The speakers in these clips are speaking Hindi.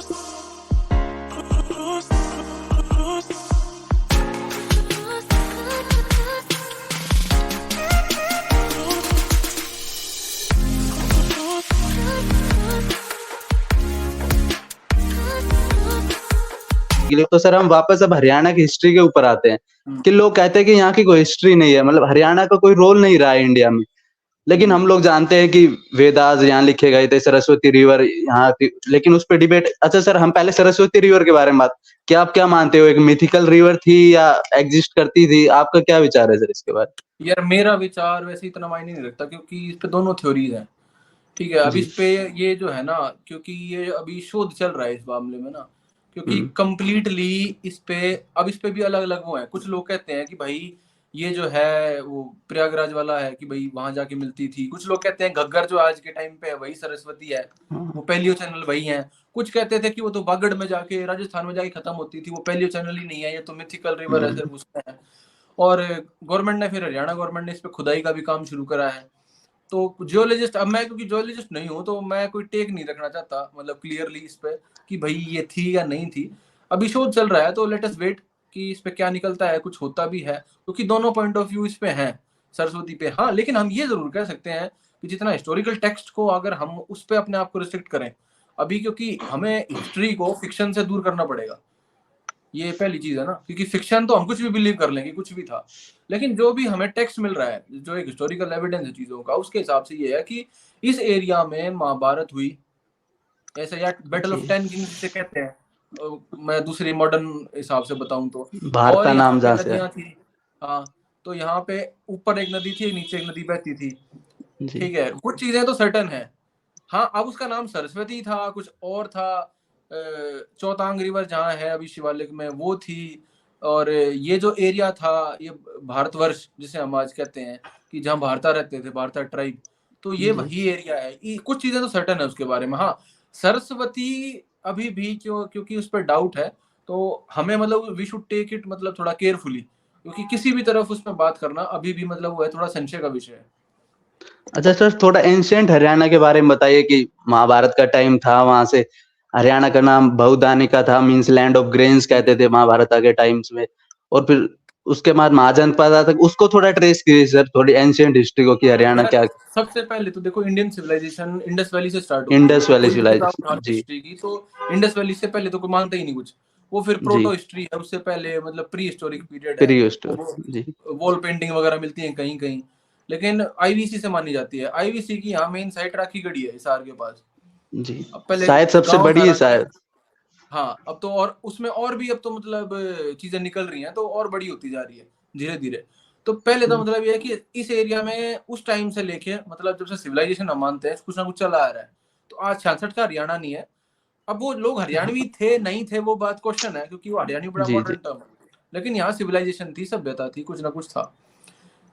के लिए तो सर हम वापस अब हरियाणा की हिस्ट्री के ऊपर आते हैं कि लोग कहते हैं कि यहाँ की कोई हिस्ट्री नहीं है, मतलब हरियाणा का कोई रोल नहीं रहा है इंडिया में। लेकिन हम लोग जानते हैं कि वेदास यहाँ लिखे गए थे, सरस्वती रिवर यहाँ थी, लेकिन उस पे डिबेट। अच्छा सर, हम पहले सरस्वती रिवर के बारे में बात, क्या आप क्या मानते हो, एक मिथिकल रिवर थी या एग्जिस्ट करती थी? आपका क्या विचार है सर इसके बारे में? यार मेरा विचार वैसे इतना मायने नहीं रखता, क्योंकि इस पे दोनों थ्योरीज हैं। ठीक है, अब जी। इस पे ये जो है ना, क्योंकि ये अभी शोध चल रहा है इस मामले में ना, क्योंकि कंप्लीटली इस पे भी अलग अलग वो है। कुछ लोग कहते हैं कि भाई ये जो है वो प्रयागराज वाला है, कि भाई वहां जाके मिलती थी। कुछ लोग कहते हैं घग्गर जो आज के टाइम पे है वही सरस्वती है, वो पैलियो चैनल वही है। कुछ कहते थे कि वो तो बागड़ में जाके राजस्थान में जाके खत्म होती थी, वो पैलियो चैनल ही नहीं है, ये तो मिथिकल रिवर है, सिर्फ उसमें है। और गवर्नमेंट ने, फिर हरियाणा गवर्नमेंट ने इस पे खुदाई का भी काम शुरू करा है। तो जियोलॉजिस्ट, अब मैं क्योंकि जियोलॉजिस्ट नहीं हूँ तो मैं कोई टेक नहीं रखना चाहता, मतलब क्लियरली इस पे कि भाई ये थी या नहीं थी। अभी शोध चल रहा है, तो लेट अस वेट कि इस पे क्या निकलता है, कुछ होता भी है, क्योंकि दोनों पॉइंट ऑफ व्यू इस पे हैं सरस्वती पे। हाँ, लेकिन हम ये जरूर कह सकते हैं कि जितना हिस्टोरिकल टेक्स्ट को अगर हम उस पे अपने आप को रिस्ट्रिक्ट करें अभी, क्योंकि हमें हिस्ट्री को फिक्शन से दूर करना पड़ेगा। ये पहली चीज है ना, क्योंकि फिक्शन तो हम कुछ भी बिलीव कर लेंगे, कुछ भी था। लेकिन जो भी हमें टेक्स्ट मिल रहा है, जो एक हिस्टोरिकल एविडेंस है चीजों का, उसके हिसाब से ये है कि इस एरिया में महाभारत हुई, ऐसा, या बैटल ऑफ 10 किंग्स से कहते हैं। मैं दूसरी मॉडर्न हिसाब से बताऊं तो, और भारता यहाँ नाम पे जहाँ से है। नदियां थी। हाँ, तो यहाँ पे ऊपर एक नदी थी, नीचे एक नदी बहती थी। जी। ठीक है, कुछ चीजें तो सर्टन है। हाँ, अब उसका नाम सरस्वती था, कुछ और था। चौतांग रिवर जहाँ है अभी शिवालिक में, वो थी। और ये जो एरिया था, ये भारतवर्ष जिसे हम आज कहते हैं, कि जहाँ भारता रहते थे, भारता ट्राइब, तो ये जी। वही एरिया है। कुछ चीजें तो सर्टन है उसके बारे में। हाँ, सरस्वती अभी भी क्योंकि उस पर डाउट है, तो हमें मतलब वी शुड टेक इट मतलब थोड़ा केयरफुली, क्योंकि किसी भी तरफ उसमें बात करना अभी भी मतलब वो है, थोड़ा संशय का विषय है। अच्छा सर, थोड़ा एंशिएंट हरियाणा के बारे में बताइए कि महाभारत का टाइम था, वहां से हरियाणा का नाम बहुदानिका था, मींस लैंड ऑफ ग्रेन्स कहते थे महाभारत के टाइम्स में। और फिर उसके बाद महाजनपद आता, उसको थोड़ा ट्रेस कीजिए सर, थोड़ी एंशिएंट हिस्ट्री को, कि हरियाणा क्या। सबसे पहले तो देखो, इंडियन सिविलाइजेशन इंडस वैली से स्टार्ट होती है। इंडस वैली कोई भी किताब उठा सिविलाइजेशन। लो जी। हिस्ट्री की, तो इंडस वैली से पहले तो कोई मानता ही नहीं कुछ। वो फिर जी। प्रोटो हिस्ट्री है, उससे पहले मतलब प्री हिस्टोरिक पीरियड है। Pre store. वो जी। वॉल पेंटिंग वगैरह मिलती है कहीं कहीं, लेकिन आईवीसी से मानी जाती है। आईवीसी की यहाँ मेन साइट राखी गढ़ी है हिसार के पास। जी, अब पहले शायद सबसे गांव था बड़ी है राखी। शायद। हाँ, अब तो और उसमें और भी अब तो मतलब चीजें निकल रही हैं, तो और बड़ी होती जा रही है धीरे धीरे। तो पहले तो मतलब ये है कि इस एरिया में उस टाइम से लेके, मतलब जब से सिविलाइजेशन हम मानते हैं, कुछ ना कुछ चला आ रहा है। तो आज 66 का हरियाणा नहीं है। अब वो लोग हरियाणवी थे नहीं थे, वो बात क्वेश्चन है, क्योंकि वो हरियाणवी बड़ा जी। जी। मॉडर्न टर्म है। लेकिन यहाँ सिविलाइजेशन थी, सभ्यता थी, कुछ ना कुछ था।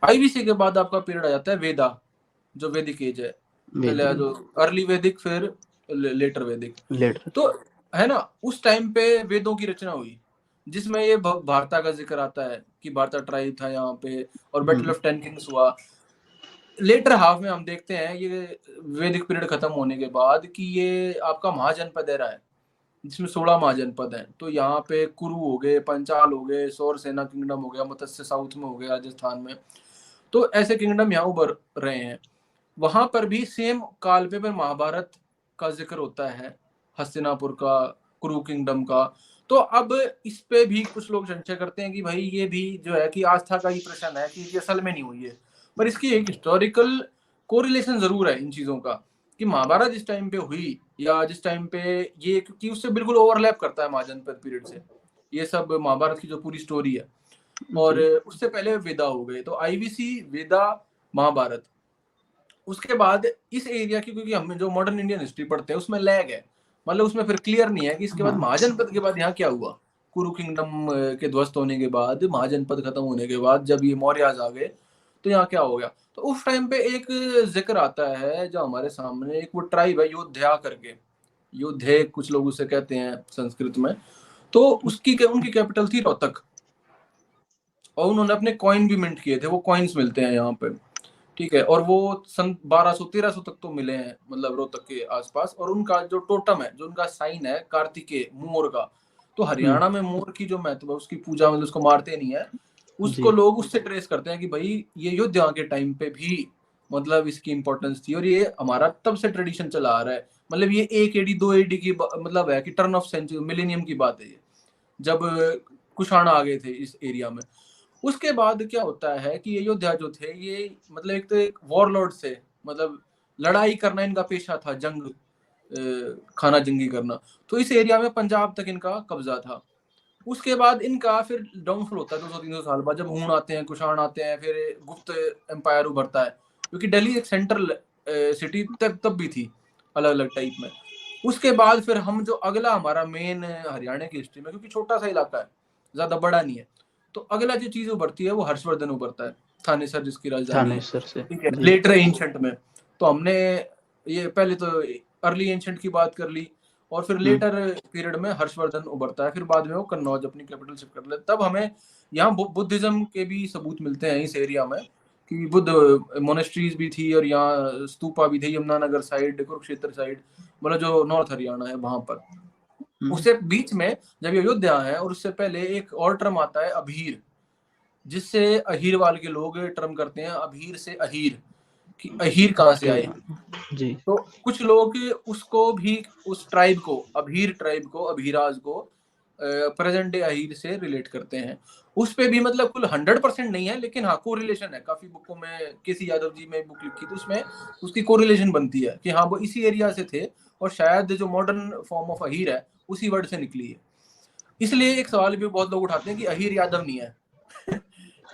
आईवीसी के बाद आपका पीरियड आ जाता है वेदा, जो वैदिक एज है। पहले जो अर्ली वैदिक, फिर लेटर वैदिक। लेटर। तो है ना, उस टाइम पे वेदों की रचना हुई, जिसमें ये भारता का जिक्र आता है कि भारता ट्राइब था यहाँ पे, और बैटल ऑफ 10 किंग्स हुआ। लेटर हाफ में हम देखते हैं ये वैदिक पीरियड खत्म होने के बाद कि ये आपका महाजनपद एरा है, जिसमें 16 महाजनपद हैं। तो यहाँ पे कुरु हो गए, पंचाल हो गए, सौरसेना किंगडम हो गया, मत्स्य साउथ में हो गया राजस्थान में। तो ऐसे किंगडम यहाँ उभर रहे हैं। वहां पर भी सेम काल पे पर महाभारत का जिक्र होता है, हस्तिनापुर का, कुरु किंगडम का। तो अब इस पे भी कुछ लोग संशय करते हैं कि भाई ये भी जो है कि आस्था का ही प्रश्न है, कि ये असल में नहीं हुई है। पर इसकी एक हिस्टोरिकल कोरिलेशन जरूर है इन चीजों का, कि महाभारत जिस टाइम पे हुई, या जिस टाइम पे ये, क्योंकि उससे बिल्कुल ओवरलैप करता है महाजनपद पीरियड से, ये सब महाभारत की जो पूरी स्टोरी है। और उससे पहले वेदा हो गए, तो आईवीसी, वेदा, महाभारत। उसके बाद इस एरिया की, क्योंकि हम जो मॉडर्न इंडियन हिस्ट्री पढ़ते हैं उसमें लैग है, मतलब उसमें फिर क्लियर नहीं है कि इसके बाद महाजनपद के बाद यहाँ क्या हुआ। कुरु किंगडम के ध्वस्त होने के बाद, महाजनपद खत्म होने के बाद, जब ये मौर्याज आ गए, तो यहाँ क्या हो गया। तो उस टाइम पे एक जिक्र आता है जो हमारे सामने, एक वो ट्राइब है योद्धा करके, योद्धे कुछ लोग उसे कहते हैं संस्कृत में। तो उनकी कैपिटल थी रोहतक, और उन्होंने अपने कॉइन भी मिंट किए थे, वो कॉइन्स मिलते हैं यहाँ पे। ठीक है, और वो सन 1200-1300 तक तो मिले हैं, मतलब रोहतक के आसपास। और उनका जो टोटम है, जो उनका साइन है कार्तिकेय मोर का, तो हरियाणा में मोर की जो महत्व है, उसकी पूजा, मतलब उसको मारते नहीं है, उसको जी लोग उससे ट्रेस करते हैं कि भाई ये युद्ध के टाइम पे भी मतलब इसकी इंपॉर्टेंस थी, और ये हमारा तब से ट्रेडिशन चला आ रहा है। मतलब ये 1 एडी 2 एडी की मतलब है कि टर्न ऑफ सेंचुरी, मिलेनियम की बात है ये, जब कुषाण आ गए थे इस एरिया में। उसके बाद क्या होता है कि ये योद्धा जो थे, ये मतलब एक तो एक वॉरलॉर्ड थे, मतलब लड़ाई करना इनका पेशा था, जंग खाना जंगी करना। तो इस एरिया में पंजाब तक इनका कब्जा था। उसके बाद इनका फिर डाउनफॉल होता है 200-300 साल बाद, जब हूण आते हैं, कुषाण आते हैं, फिर गुप्त एम्पायर उभरता है, क्योंकि दिल्ली एक सेंट्रल सिटी तब भी थी, अलग अलग टाइप में। उसके बाद फिर हम जो अगला हमारा मेन हरियाणा की हिस्ट्री में, क्योंकि छोटा सा इलाका है, ज्यादा बड़ा नहीं है, तो अगला जो चीज उभरती है वो हर्षवर्धन उभरता है, थानेसर जिसकी राजधानी है, थानेसर से। ठीक है, जी लेटर एंशंट में। तो हमने ये पहले तो अर्ली एंशंट की बात कर ली, और फिर लेटर पीरियड में हर्षवर्धन उभरता है, फिर बाद में वो कन्नौज अपनी कैपिटल शिफ्ट कर लेता। तब हमें यहाँ बुद्धिज्म के भी सबूत मिलते हैं इस एरिया में, कि बुद्ध मोनेस्ट्रीज भी थी, और यहाँ स्तूपा भी थे, यमुनानगर साइड, कुरुक्षेत्र साइड, मतलब जो नॉर्थ हरियाणा है वहां पर। उससे बीच में जब ये अयोध्या है, और उससे पहले एक और टर्म आता है अभीर, जिससे अहीरवाल के लोग टर्म करते हैं, अभीर से अहीर, कि अहीर कहाँ से आए। जी तो कुछ लोग उसको भी, उस ट्राइब को, अभीर ट्राइब को, अभीराज को प्रेजेंट डे अहीर से रिलेट करते हैं। उस पे भी मतलब कुल 100% नहीं है, लेकिन हाँ कोरिलेशन है। काफी बुकों में, केसी यादव जी ने बुक लिखी, तो उसमें उसकी कोरिलेशन बनती है कि हाँ वो इसी एरिया से थे, और शायद जो मॉडर्न फॉर्म ऑफ अहीर है उसी वर्ड से निकली है। इसलिए एक सवाल भी बहुत लोग उठाते हैं कि अहीर यादव नहीं है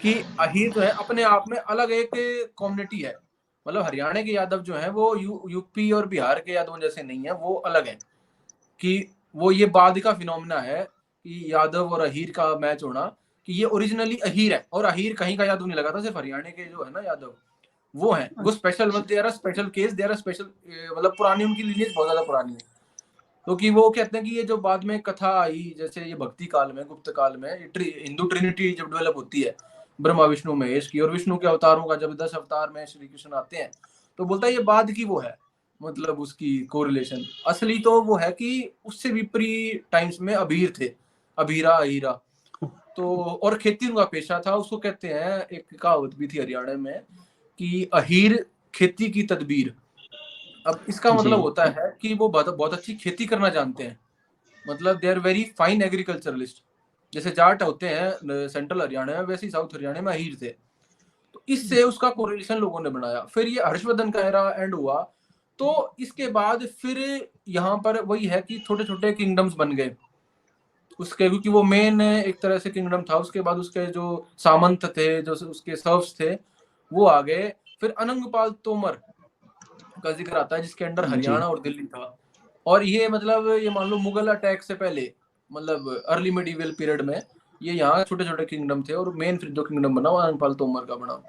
कि अहीर जो है अपने आप में अलग एक कम्युनिटी है। मतलब हरियाणा के यादव जो है वो यूपी और बिहार के यादव जैसे नहीं है, वो अलग है। कि वो ये बाद का फिनोमिना है कि यादव और अहीर का मैच होना, कि ये ओरिजिनली अहीर है, और अहीर कहीं का यादव नहीं लगा था, सिर्फ हरियाणा के जो है ना यादव, वो है, वो स्पेशल, मतलब they are special case, they are special, मतलब पुरानी उनकी लीनियज बहुत ज्यादा पुरानी है। क्योंकि वो कहते हैं कि ये जो बाद में कथा आई, जैसे ये भक्ति काल में, गुप्त काल में, हिंदू ट्रिनिटी जब डेवलप होती है, ब्रह्मा विष्णु महेश की, और विष्णु के अवतारों का जब 10 अवतार में श्री कृष्ण आते हैं, तो बोलता है ये बाद की वो है, मतलब उसकी कोरिलेशन। असली तो वो है कि उससे भी प्री टाइम्स में अभीर थे, अभीरा अहीरा। तो और खेती उनका पेशा था, उसको कहते हैं, एक कहावत भी थी हरियाणा में कि अहीर खेती की तदबीर। अब इसका जी मतलब होता है कि वो बहुत अच्छी खेती करना जानते हैं, मतलब they are very fine agriculturalist. जैसे जाट होते हैं सेंट्रल हरियाणा में, वैसे ही साउथ हरियाणा में अहीर थे। तो इससे उसका कोरिलेशन लोगों ने बनाया। फिर ये हर्षवर्धन का एरा एंड हुआ, तो इसके बाद फिर यहाँ पर वही है कि छोटे छोटे किंगडम्स बन गए उसके, क्योंकि वो मेन एक तरह से किंगडम था। उसके बाद उसके जो सामंत थे, जो उसके सर्व्स थे, वो आ गए। फिर अनंगपाल तोमर का जिक्र आता है, जिसके अंडर जी हरियाणा और दिल्ली था। और ये मतलब ये मान लो मुगल अटैक से पहले, मतलब अर्ली मिडीवल पीरियड में, ये यहाँ छोटे छोटे किंगडम थे, और मेन फिर जो किंगडम बना वो अनंगपाल तोमर का बना।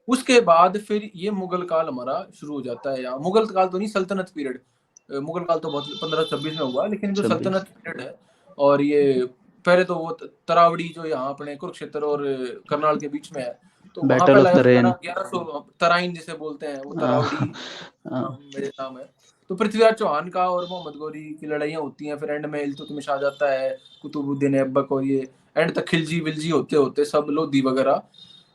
उसके बाद फिर ये मुगल काल हमारा शुरू हो जाता है। यहाँ मुगल काल तो नहीं, सल्तनत पीरियड। मुगल काल तो बहुत 1526 में हुआ, लेकिन जो 26। सल्तनत पीरियड है, और ये पहले तो वो तरावड़ी जो यहाँ अपने कुरुक्षेत्र और करनाल के बीच में है, तो वहां बैटल पे ऑफ लगा तरेन। 1100 तराइन जिसे बोलते हैं, वो तरावड़ी हाँ, हाँ, मेरे नाम है। तो पृथ्वीराज चौहान का और मोहम्मद गौरी की लड़ाइयाँ होती हैं, फिर एंड में इल्तुतमिश आ जाता है, कुतुबुद्दीन ऐबक, और ये एंड तक खिलजी विलजी होते होते सब लोधी वगैरह।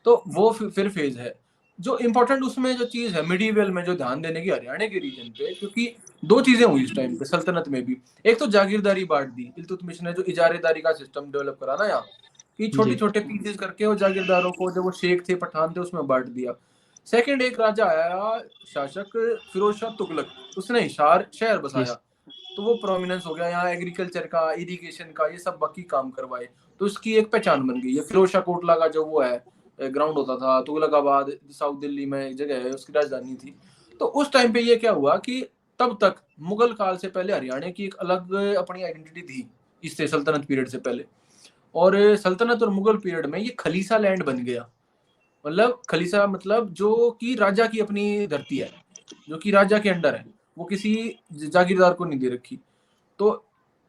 तो वो फिर फेज है। जो इम्पोर्टेंट उसमें जो चीज है मिडीवल में, जो ध्यान देने की हरियाणा के रीजन पे, क्योंकि दो चीजें हुई इस टाइम पे सल्तनत में भी। एक तो जागीरदारी बांट दी इल्तुतमिश ने, जो इजारेदारी का सिस्टम डेवलप करा ना यहाँ, कि छोटे जी छोटे पीसेस करके वो जागीरदारों को, जो वो शेख थे पठान थे, उसमें बांट दिया। सेकंड, एक राजा आया शासक फिरोज शाह तुगलक, उसने हिसार शहर जी बसाया, तो वो प्रोमिनेंस हो गया यहाँ, एग्रीकल्चर का, इरिगेशन का, ये सब बाकी काम करवाए, तो उसकी एक पहचान बन गई। ये फिरोज शाह कोटला का जो वो है ग्राउंड होता था, तुगलकाबाद साउथ दिल्ली में एक जगह है, उसकी राजधानी थी। तो उस टाइम पे ये क्या हुआ कि तब तक मुगल काल से पहले हरियाणा की एक अलग अपनी आइडेंटिटी थी, इससे सल्तनत पीरियड से पहले। और सल्तनत और मुगल पीरियड में ये खलीसा लैंड बन गया। मतलब खलीसा मतलब जो कि राजा की अपनी धरती है, जो कि राजा के अंडर है, वो किसी जागीरदार को नहीं दे रखी। तो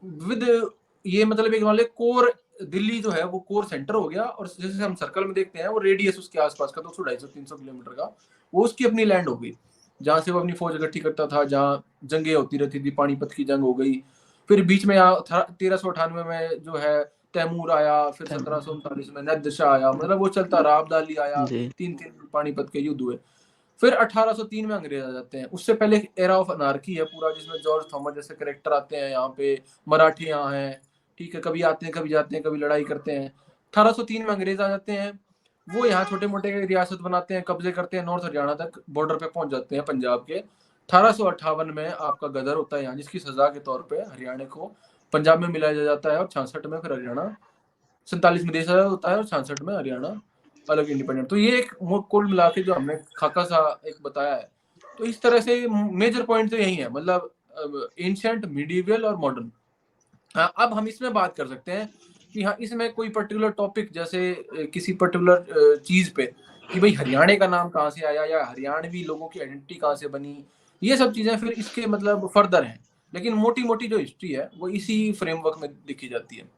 विद ये मतलब एक मान ले कोर दिल्ली जो है वो कोर सेंटर हो गया, और जैसे हम सर्कल में देखते हैं वो रेडियस उसके आसपास का 200 250 300 किलोमीटर का वो उसकी अपनी लैंड हो गई, जहाँ से वो अपनी फौज इकट्ठी करता था, जहाँ जंगें होती रहती थी, पानीपत की जंग हो गई, फिर बीच में 1398 में जो है तैमूर आया, फिर 1739 में नादिर शाह आया, मतलब वो चलता रहा, अब्दाली आया, जी। 3 पानीपत के युद्ध हुए। फिर 1803 में अंग्रेज आ जाते हैं। उससे पहले एक एरा ऑफ अनार्की है पूरा, जिसमें जॉर्ज थॉमस जैसे करेक्टर आते हैं यहाँ पे, मराठी यहाँ हैं, ठीक है, कभी आते हैं कभी जाते हैं, कभी लड़ाई करते हैं। 1803 में अंग्रेज आ जाते हैं, वो यहाँ छोटे मोटे रियासत बनाते हैं, कब्जे करते हैं, नॉर्थ हरियाणा तक बॉर्डर पे पहुंच जाते हैं पंजाब के। 1858 में आपका गदर होता है यहाँ, जिसकी सजा के तौर पे हरियाणा को पंजाब में मिलाया जाता है, और 66 में फिर हरियाणा, 47 में देश आजाद होता है, और 66 में हरियाणा अलग इंडिपेंडेंट। तो ये एक कुल मिला के जो हमने खाका सा एक बताया है, तो इस तरह से मेजर पॉइंट तो यही है, मतलब एंशिएंट, मिडिवल और मॉडर्न। हाँ, अब हम इसमें बात कर सकते हैं कि हाँ, इसमें कोई पर्टिकुलर टॉपिक, जैसे किसी पर्टिकुलर चीज पे, कि भाई हरियाणा का नाम कहाँ से आया, या हरियाणवी लोगों की आइडेंटिटी कहाँ से बनी, ये सब चीजें फिर इसके मतलब फर्दर हैं, लेकिन मोटी मोटी जो हिस्ट्री है वो इसी फ्रेमवर्क में लिखी जाती है।